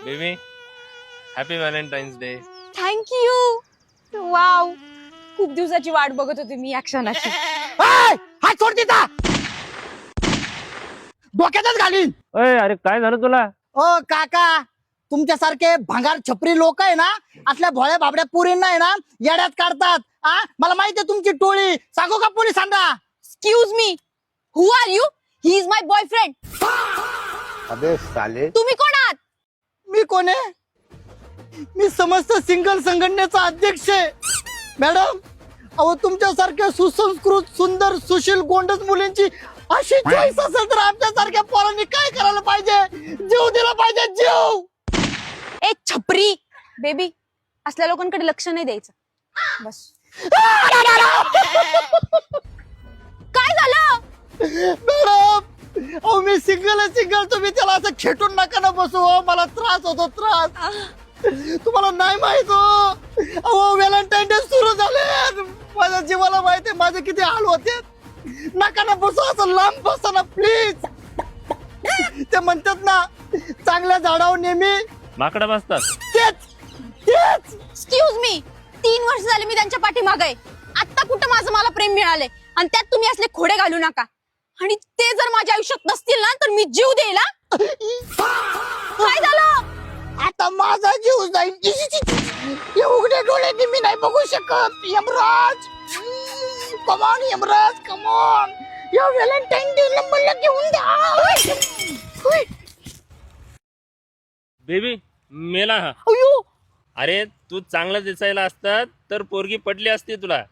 Baby happy Valentine's day. Thank you. Wow, खूप दिवसाची वाट बघत होते मी या क्षणाची. हात सोड तिचा, डोक्यातच घालीन. अय अरे काय झालं तुला? ओ काका, तुमच्यासारखे भंगार छपरी लोक आहे ना, असल्या भोळ्या बाबड्या पुरींना आहे ना येड्यात काढतात. मला माहिती आहे तुमची टोळी. सांगू का पोलिसांना? Excuse me, who are you? He is my boyfriend. अबे साले, तुम्ही कोण आहात? मी कोण आहे? मी समस्त सिंगल संघटनेचा अध्यक्ष आहे. मॅडम, अहो तुमच्यासारख्या सुसंस्कृत सुंदर सुशील गोंडस मुलींची अशी चॉईस असेल तर आमच्यासारख्या पोरांनी काय करायला पाहिजे? जीव दिला पाहिजे, जीव. ए छपरी बेबी, असल्या लोकांकडे लक्ष नाही द्यायचं. बस. काय झालं? मॅडम, अहो मी सिंगल आहे, सिंगल. तुम्ही त्याला असं खेटून नका ना बसू. हो, मला त्रास होतो, त्रास. तुम्हाला नाही माहित हो. अहो व्हॅलेंटाईन डे सुरू झाले. माझ्या जीवाला माहिती आहे माझे किती हाल होते. नका ना बसू, असं लांब बसा ना प्लीज. ते म्हणतात ना, चांगल्या झाडावर नेहमी माकडा बसतात. तेच तेच. एक्सक्यूज मी, 3 वर्ष झाले मी त्यांच्या पाठीमागे आहे. आता कुठं माझं मला प्रेम मिळालंय आणि त्यात तुम्ही असले खोडे घालू नका. आणि ते जर माझ्या आयुष्यात नसतील ना तर मी जीव देईल. काय झालं? आता माझा जीव जाईल. हे उघड्या डोळ्यांनी मी नाही बघू शकत. Yamraj, come on Yamraj, come on. या व्हॅलेंटाईन डे नंबरला घेऊन द्या. बेबी मेला हा. अयो, अरे तू चांगला दिसायला असतात तर पोरगी पडली असती तुला.